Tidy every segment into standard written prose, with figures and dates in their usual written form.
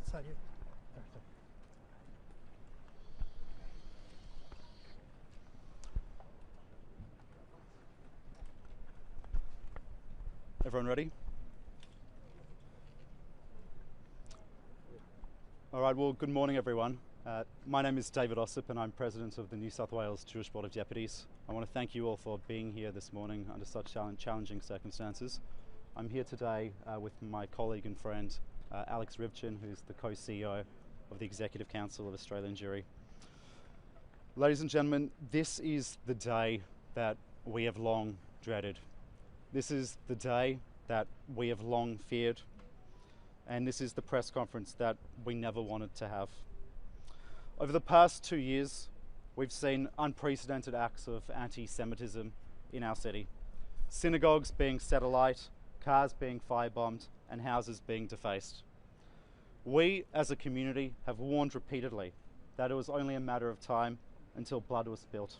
Inside here. Everyone ready? All right, well, good morning, everyone. My name is David Ossip, and I'm president of the New South Wales Jewish Board of Deputies. I want to thank you all for being here this morning under such challenging circumstances. I'm here today with my colleague and friend, Alex Rivchin, who's the co-CEO of the Executive Council of Australian Jury. Ladies and gentlemen, this is the day that we have long dreaded. This is the day that we have long feared, and this is the press conference that we never wanted to have. Over the past 2 years, we've seen unprecedented acts of anti-Semitism in our city. Synagogues being set alight, cars being firebombed, and houses being defaced. We, as a community, have warned repeatedly that it was only a matter of time until blood was spilt.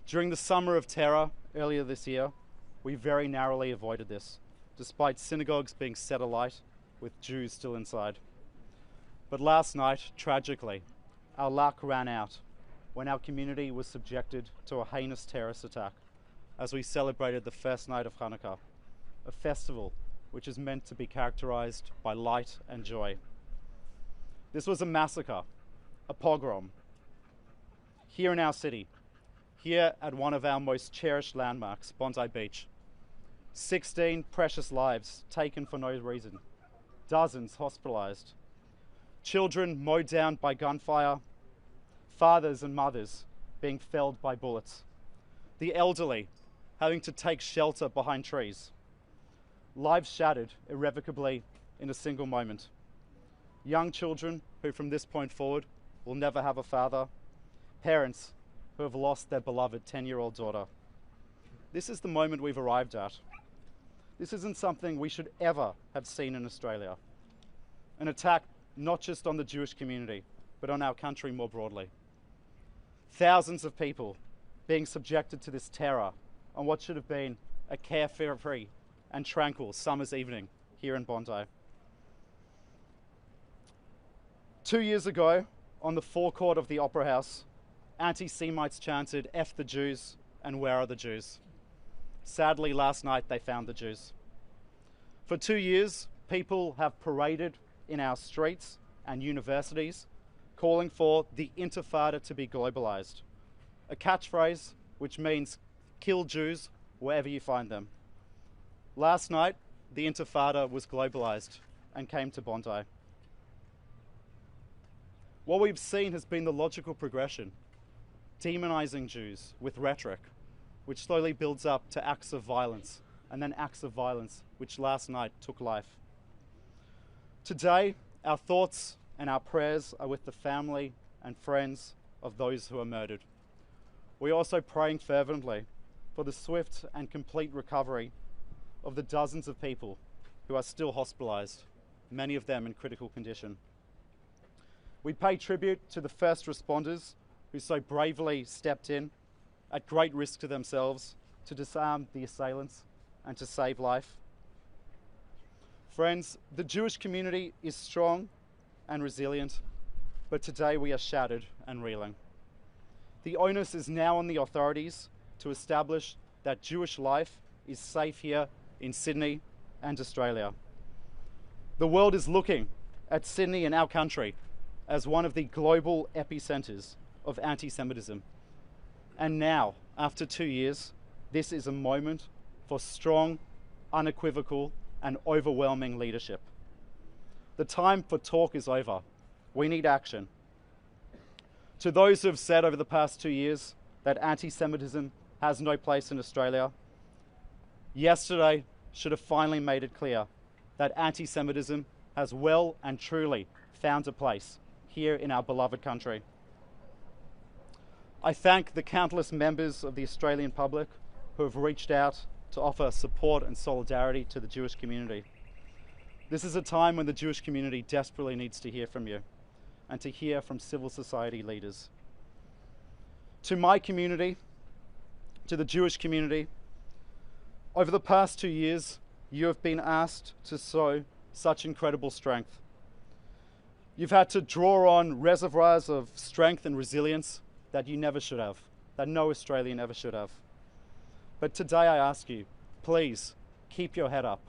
During the summer of terror earlier this year, we very narrowly avoided this, despite synagogues being set alight with Jews still inside. But last night, tragically, our luck ran out when our community was subjected to a heinous terrorist attack as we celebrated the first night of Hanukkah, a festival which is meant to be characterized by light and joy. This was a massacre, a pogrom, here in our city, here at one of our most cherished landmarks, Bondi Beach. 16 precious lives taken for no reason, dozens hospitalized, children mowed down by gunfire, fathers and mothers being felled by bullets, the elderly having to take shelter behind trees, lives shattered irrevocably in a single moment, young children who from this point forward will never have a father, parents who have lost their beloved 10-year-old daughter. This is the moment we've arrived at. This isn't something we should ever have seen in Australia. An attack not just on the Jewish community, but on our country more broadly. Thousands of people being subjected to this terror on what should have been a carefree and tranquil summer's evening here in Bondi. 2 years ago, on the forecourt of the Opera House, anti-Semites chanted, "F the Jews," and "Where are the Jews?" Sadly, last night they found the Jews. For 2 years, people have paraded in our streets and universities, calling for the Intifada to be globalized, a catchphrase which means kill Jews wherever you find them. Last night, the Intifada was globalized and came to Bondi. What we've seen has been the logical progression, demonizing Jews with rhetoric, which slowly builds up to acts of violence, and then acts of violence which last night took life. Today, our thoughts and our prayers are with the family and friends of those who are murdered. We're also praying fervently for the swift and complete recovery of the dozens of people who are still hospitalized, many of them in critical condition. We pay tribute to the first responders who so bravely stepped in at great risk to themselves to disarm the assailants and to save life. Friends, the Jewish community is strong and resilient, but today we are shattered and reeling. The onus is now on the authorities to establish that Jewish life is safe here in Sydney and Australia. The world is looking at Sydney and our country as one of the global epicenters of anti-Semitism. And now, after 2 years, this is a moment for strong, unequivocal, and overwhelming leadership. The time for talk is over. We need action. To those who have said over the past 2 years that anti-Semitism has no place in Australia, yesterday should have finally made it clear that anti-Semitism has well and truly found a place here in our beloved country. I thank the countless members of the Australian public who have reached out to offer support and solidarity to the Jewish community. This is a time when the Jewish community desperately needs to hear from you and to hear from civil society leaders. To my community, to the Jewish community, over the past 2 years, you have been asked to show such incredible strength. You've had to draw on reservoirs of strength and resilience that you never should have, that no Australian ever should have. But today I ask you, please keep your head up.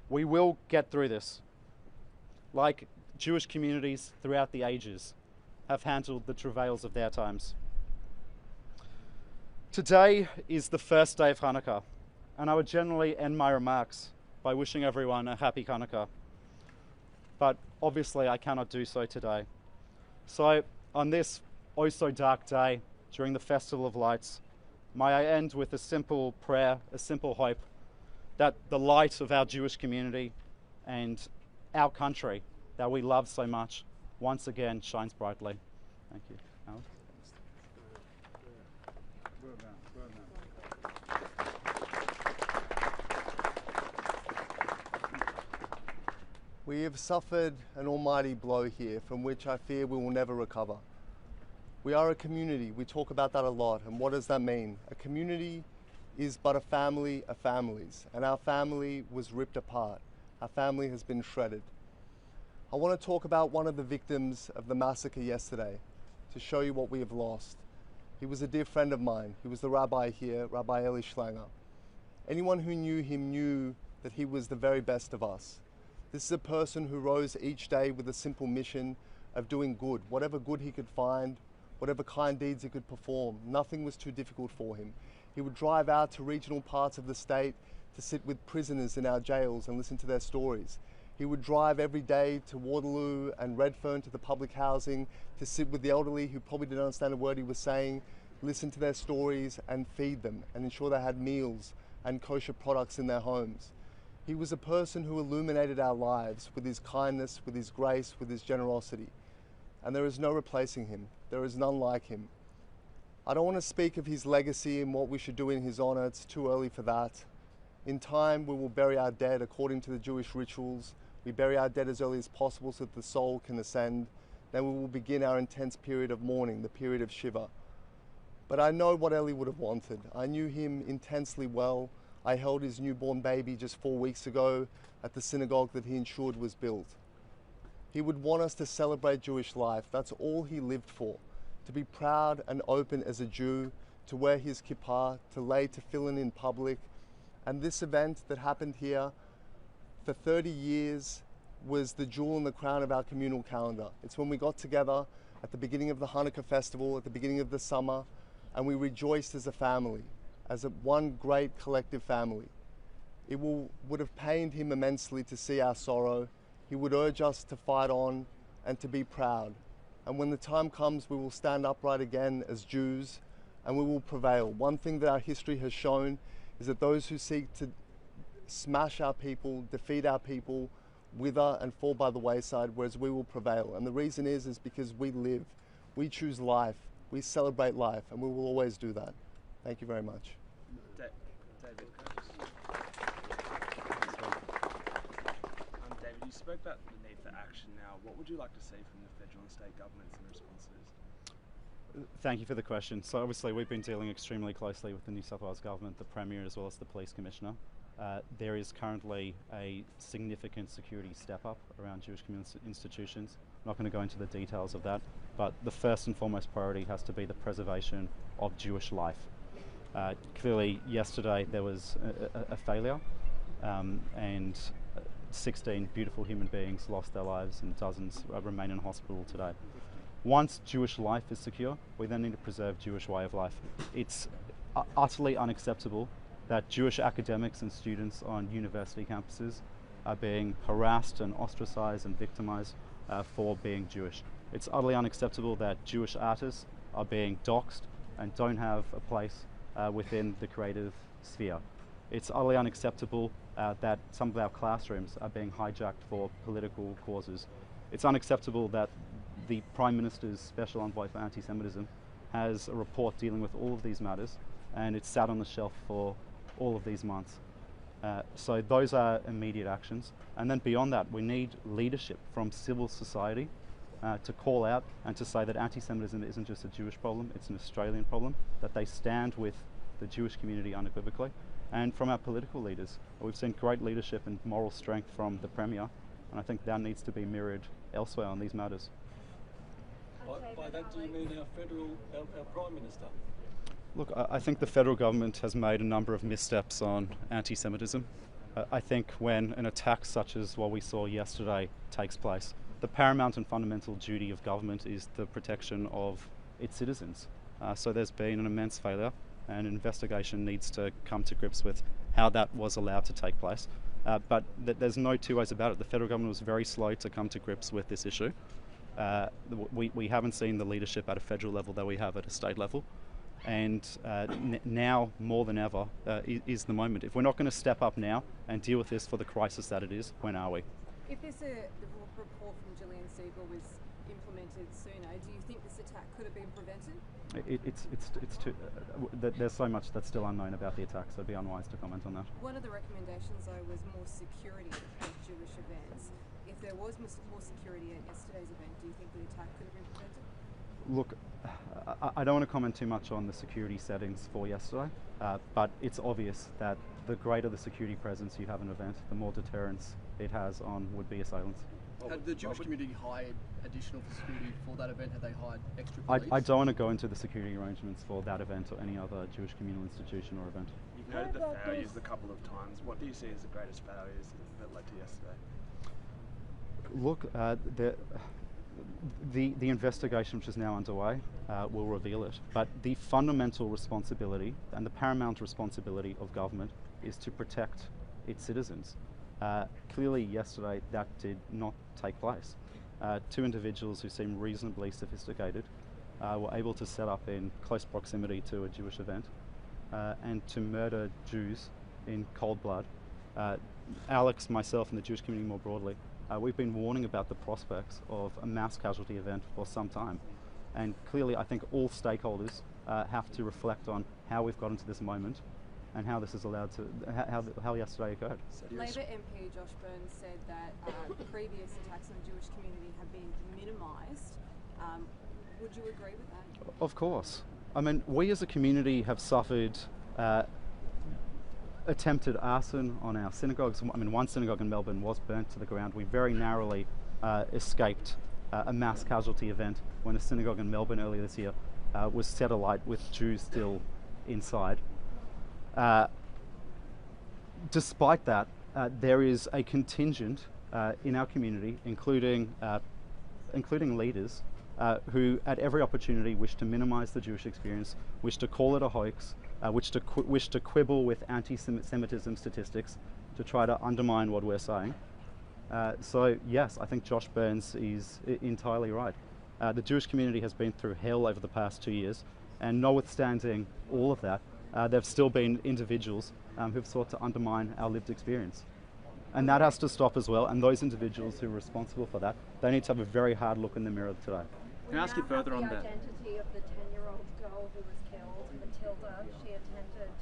We will get through this. Like Jewish communities throughout the ages have handled the travails of their times. Today is the first day of Hanukkah, and I would generally end my remarks by wishing everyone a happy Hanukkah. But obviously I cannot do so today. So on this oh so dark day during the Festival of Lights, may I end with a simple prayer, a simple hope that the light of our Jewish community and our country that we love so much once again shines brightly. Thank you. Alan? We have suffered an almighty blow here from which I fear we will never recover. We are a community, we talk about that a lot, and what does that mean? A community is but a family of families, and our family was ripped apart. Our family has been shredded. I want to talk about one of the victims of the massacre yesterday to show you what we have lost. He was a dear friend of mine. He was the rabbi here, Rabbi Eli Schlanger. Anyone who knew him knew that he was the very best of us. This is a person who rose each day with a simple mission of doing good, whatever good he could find, whatever kind deeds he could perform. Nothing was too difficult for him. He would drive out to regional parts of the state to sit with prisoners in our jails and listen to their stories. He would drive every day to Waterloo and Redfern to the public housing to sit with the elderly who probably didn't understand a word he was saying, listen to their stories and feed them and ensure they had meals and kosher products in their homes. He was a person who illuminated our lives with his kindness, with his grace, with his generosity. And there is no replacing him. There is none like him. I don't want to speak of his legacy and what we should do in his honor. It's too early for that. In time, we will bury our dead according to the Jewish rituals. We bury our dead as early as possible so that the soul can ascend. Then we will begin our intense period of mourning, the period of Shiva. But I know what Eli would have wanted. I knew him intensely well. I held his newborn baby just 4 weeks ago at the synagogue that he ensured was built. He would want us to celebrate Jewish life. That's all he lived for. To be proud and open as a Jew, to wear his kippah, to lay tefillin in public. And this event that happened here for 30 years was the jewel in the crown of our communal calendar. It's when we got together at the beginning of the Hanukkah festival, at the beginning of the summer, and we rejoiced as a family, as one great collective family. It would have pained him immensely to see our sorrow. He would urge us to fight on and to be proud. And when the time comes, we will stand upright again as Jews and we will prevail. One thing that our history has shown is that those who seek to smash our people, defeat our people, wither and fall by the wayside, whereas we will prevail. And the reason is because we live, we choose life, we celebrate life, and we will always do that. Thank you very much. David, you spoke about the need for action now. What would you like to see from the federal and state governments in response to this? Thank you for the question. So obviously we've been dealing extremely closely with the New South Wales government, the Premier as well as the Police Commissioner. There is currently a significant security step up around Jewish community institutions. I'm not going to go into the details of that, but the first and foremost priority has to be the preservation of Jewish life. Clearly yesterday there was a failure and 16 beautiful human beings lost their lives and dozens remain in hospital today. Once Jewish life is secure, we then need to preserve Jewish way of life. It's utterly unacceptable that Jewish academics and students on university campuses are being harassed and ostracized and victimized for being Jewish. It's utterly unacceptable that Jewish artists are being doxxed and don't have a place within the creative sphere. It's utterly unacceptable that some of our classrooms are being hijacked for political causes. It's unacceptable that the Prime Minister's Special Envoy for Anti-Semitism has a report dealing with all of these matters, and it's sat on the shelf for all of these months. So those are immediate actions. And then beyond that, we need leadership from civil society to call out and to say that anti-Semitism isn't just a Jewish problem, it's an Australian problem, that they stand with the Jewish community unequivocally. And from our political leaders, we've seen great leadership and moral strength from the Premier, and I think that needs to be mirrored elsewhere on these matters. By that do you mean our Prime Minister? Look, I think the federal government has made a number of missteps on anti-Semitism. I think when an attack such as what we saw yesterday takes place, the paramount and fundamental duty of government is the protection of its citizens. So there's been an immense failure, and an investigation needs to come to grips with how that was allowed to take place. But there's no two ways about it. The federal government was very slow to come to grips with this issue. We haven't seen the leadership at a federal level that we have at a state level. And now more than ever is the moment. If we're not going to step up now and deal with this for the crisis that it is, when are we? If the report from Gillian Siegel was implemented sooner, do you think this attack could have been prevented? It's too, there's so much that's still unknown about the attack, so it'd be unwise to comment on that. One of the recommendations, though, was more security at Jewish events. If there was more security at yesterday's event, do you think the attack could have been prevented? Look, I don't want to comment too much on the security settings for yesterday, but it's obvious that the greater the security presence you have in an event, the more deterrence it has on would-be assailants. Had the Jewish community hired additional security for that event? Had they hired extra I police? don't want to go into the security arrangements for that event or any other Jewish communal institution or event. You've noted the failures a couple of times. What do you see as the greatest failures that led to yesterday? Look, the investigation which is now underway will reveal it. But the fundamental responsibility and the paramount responsibility of government is to protect its citizens. Clearly yesterday that did not take place. Two individuals who seemed reasonably sophisticated were able to set up in close proximity to a Jewish event and to murder Jews in cold blood. Alex, myself and the Jewish community more broadly, we've been warning about the prospects of a mass casualty event for some time. And clearly I think all stakeholders have to reflect on how we've gotten to this moment and how this is allowed to, how yesterday occurred. Labour MP Josh Burns said that previous attacks on the Jewish community have been minimised. Would you agree with that? Of course. I mean, we as a community have suffered attempted arson on our synagogues. I mean, one synagogue in Melbourne was burnt to the ground. We very narrowly escaped a mass casualty event when a synagogue in Melbourne earlier this year was set alight with Jews still inside. Despite that, there is a contingent in our community, including leaders, who at every opportunity wish to minimise the Jewish experience, wish to call it a hoax, wish to quibble with anti-Semitism statistics to try to undermine what we're saying. So yes, I think Josh Burns is entirely right. The Jewish community has been through hell over the past 2 years, and notwithstanding all of that, there have still been individuals who've sought to undermine our lived experience. And that has to stop as well, and those individuals who are responsible for that, they need to have a very hard look in the mirror today. Can I ask you further on that? The identity of the 10-year-old girl who was killed, Matilda. She attended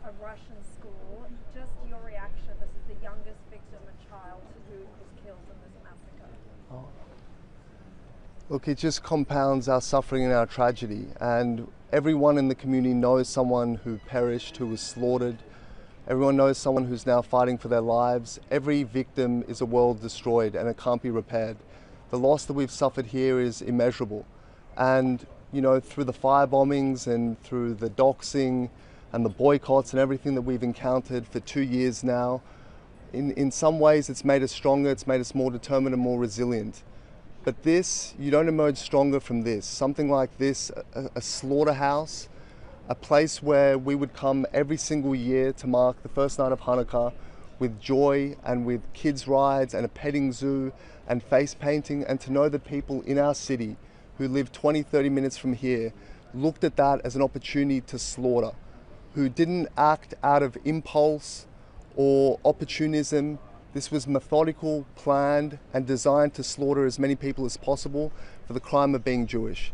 a Russian school. Just your reaction. This is the youngest victim, a child who was killed in this massacre. Look, it just compounds our suffering and our tragedy, and everyone in the community knows someone who perished, who was slaughtered. Everyone knows someone who's now fighting for their lives. Every victim is a world destroyed and it can't be repaired. The loss that we've suffered here is immeasurable. And, you know, through the fire bombings and through the doxing and the boycotts and everything that we've encountered for 2 years now, in some ways it's made us stronger, it's made us more determined and more resilient. But this, you don't emerge stronger from this. Something like this, a slaughterhouse, a place where we would come every single year to mark the first night of Hanukkah with joy and with kids' rides and a petting zoo and face painting, and to know that people in our city who live 20, 30 minutes from here looked at that as an opportunity to slaughter, who didn't act out of impulse or opportunism. This was methodical, planned, and designed to slaughter as many people as possible for the crime of being Jewish.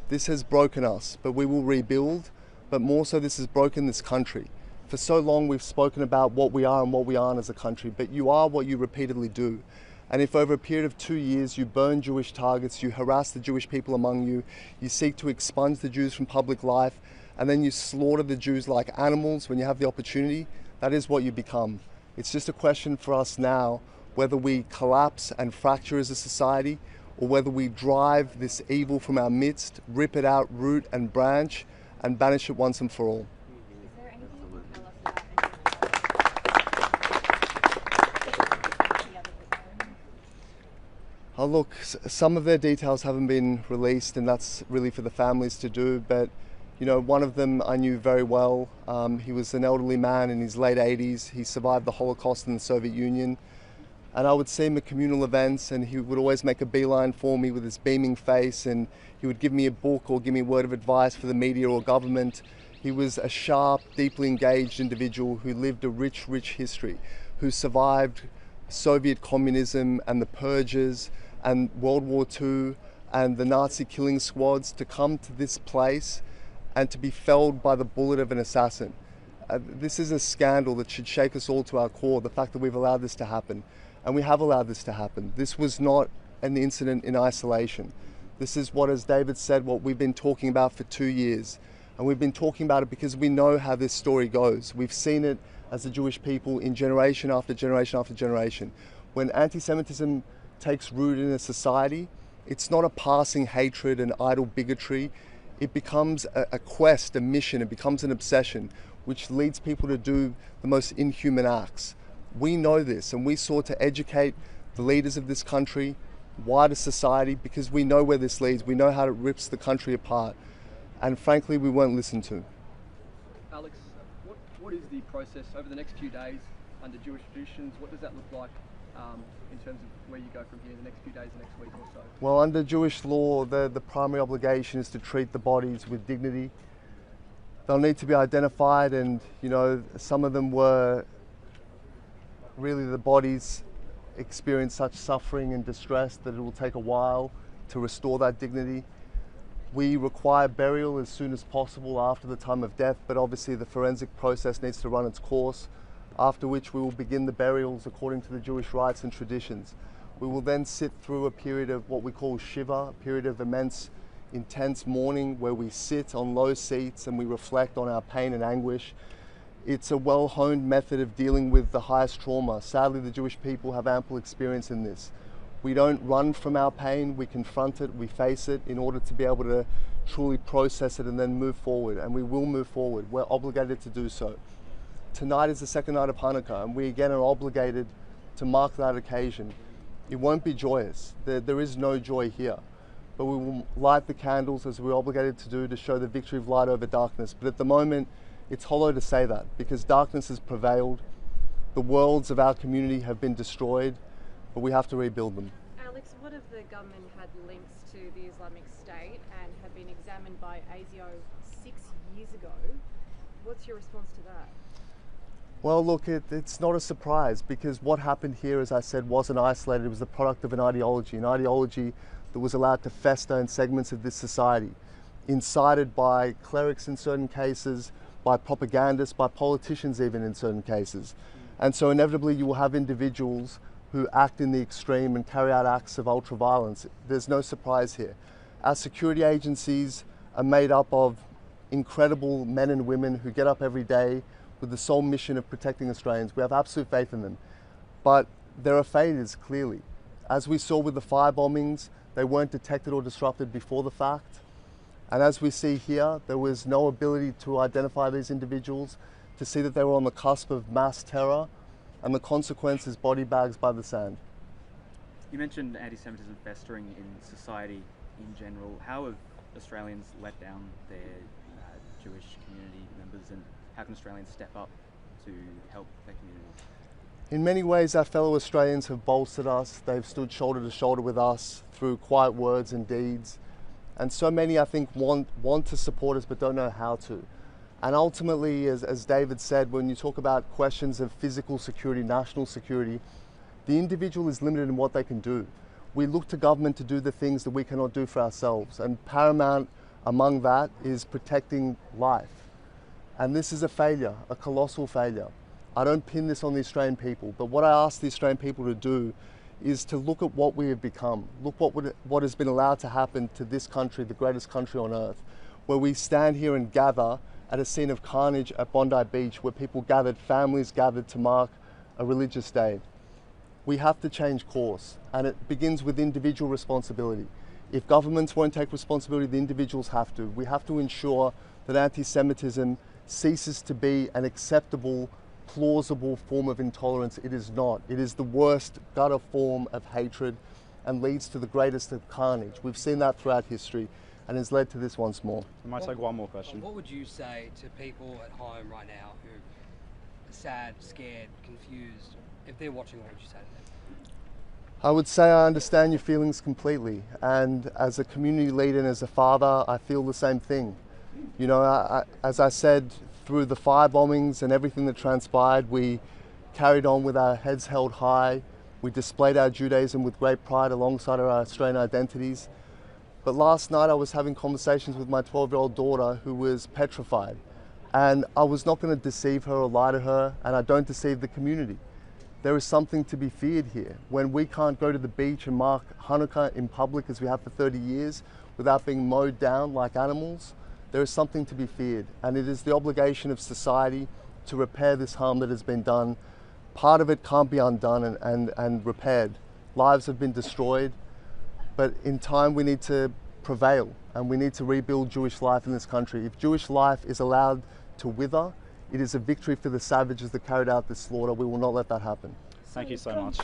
This has broken us, but we will rebuild. But more so, this has broken this country. For so long we've spoken about what we are and what we aren't as a country, but you are what you repeatedly do. And if over a period of 2 years you burn Jewish targets, you harass the Jewish people among you, you seek to expunge the Jews from public life, and then you slaughter the Jews like animals when you have the opportunity, that is what you become. It's just a question for us now whether we collapse and fracture as a society, or whether we drive this evil from our midst, rip it out root and branch, and banish it once and for all. Is there anything you can tell us about Oh, look, some of their details haven't been released, and that's really for the families to do, but you know, one of them I knew very well. He was an elderly man in his late 80s. He survived the Holocaust in the Soviet Union. And I would see him at communal events, and he would always make a beeline for me with his beaming face, and he would give me a book or give me a word of advice for the media or government. He was a sharp, deeply engaged individual who lived a rich, rich history, who survived Soviet communism and the purges and World War II and the Nazi killing squads, to come to this place and to be felled by the bullet of an assassin. This is a scandal that should shake us all to our core, the fact that we've allowed this to happen. And we have allowed this to happen. This was not an incident in isolation. This is what, as David said, what we've been talking about for 2 years. And we've been talking about it because we know how this story goes. We've seen it as the Jewish people in generation after generation after generation. When anti-Semitism takes root in a society, it's not a passing hatred and idle bigotry. It becomes a quest, a mission, it becomes an obsession, which leads people to do the most inhuman acts. We know this, and we sought to educate the leaders of this country, wider society, because we know where this leads. We know how it rips the country apart. And frankly, we weren't listened to. Alex, what is the process over the next few days under Jewish traditions? What does that look like in terms of where you go from here the next few days, the next week or so? Well, under Jewish law, the primary obligation is to treat the bodies with dignity. They'll need to be identified, and you know, some of them were really, the bodies experience such suffering and distress that it will take a while to restore that dignity. We require burial as soon as possible after the time of death, but obviously the forensic process needs to run its course, after which we will begin the burials according to the Jewish rites and traditions. We will then sit through a period of what we call shiva, a period of immense, intense mourning, where we sit on low seats and we reflect on our pain and anguish. It's a well-honed method of dealing with the highest trauma. Sadly, the Jewish people have ample experience in this. We don't run from our pain, we confront it, we face it in order to be able to truly process it and then move forward, and we will move forward. We're obligated to do so. Tonight is the second night of Hanukkah, and we again are obligated to mark that occasion. It won't be joyous, there is no joy here, but we will light the candles as we're obligated to do to show the victory of light over darkness. But at the moment, it's hollow to say that, because darkness has prevailed, the worlds of our community have been destroyed, but we have to rebuild them. Alex, what if the government had links to the Islamic State and had been examined by ASIO 6 years ago? What's your response to that? Well, look, it's not a surprise, because what happened here, as I said, wasn't isolated. It was the product of an ideology that was allowed to fester in segments of this society, incited by clerics in certain cases, by propagandists, by politicians even in certain cases. And so inevitably you will have individuals who act in the extreme and carry out acts of ultra-violence. There's no surprise here. Our security agencies are made up of incredible men and women who get up every day with the sole mission of protecting Australians. We have absolute faith in them. But there are failures, clearly. As we saw with the fire bombings, they weren't detected or disrupted before the fact. And as we see here, there was no ability to identify these individuals, to see that they were on the cusp of mass terror, and the consequence is body bags by the sand. You mentioned anti-Semitism festering in society in general. How have Australians let down their Jewish community members, and how can Australians step up to help their communities? In many ways, our fellow Australians have bolstered us. They've stood shoulder to shoulder with us through quiet words and deeds. And so many, I think, want to support us but don't know how to. And ultimately, as David said, when you talk about questions of physical security, national security, the individual is limited in what they can do. We look to government to do the things that we cannot do for ourselves. And paramount among that is protecting life. And this is a failure, a colossal failure. I don't pin this on the Australian people, but what I ask the Australian people to do is to look at what we have become. Look what has been allowed to happen to this country, the greatest country on earth, where we stand here and gather at a scene of carnage at Bondi Beach, where people gathered, families gathered to mark a religious day. We have to change course, and it begins with individual responsibility. If governments won't take responsibility, the individuals have to. We have to ensure that anti-Semitism ceases to be an acceptable, plausible form of intolerance. It is not. It is the worst gutter form of hatred and leads to the greatest of carnage. We've seen that throughout history and has led to this once more. I might take one more question. What would you say to people at home right now who are sad, scared, confused? If they're watching, what would you say to them? I would say I understand your feelings completely, and as a community leader and as a father, I feel the same thing. You know, as I said, through the fire bombings and everything that transpired, we carried on with our heads held high. We displayed our Judaism with great pride alongside our Australian identities. But last night I was having conversations with my 12-year-old daughter who was petrified. And I was not going to deceive her or lie to her, and I don't deceive the community. There is something to be feared here. When we can't go to the beach and mark Hanukkah in public as we have for 30 years without being mowed down like animals, there is something to be feared. And it is the obligation of society to repair this harm that has been done. Part of it can't be undone and repaired. lives have been destroyed, but in time we need to prevail and we need to rebuild Jewish life in this country. If Jewish life is allowed to wither, it is a victory for the savages that carried out this slaughter. We will not let that happen. Thank you so much.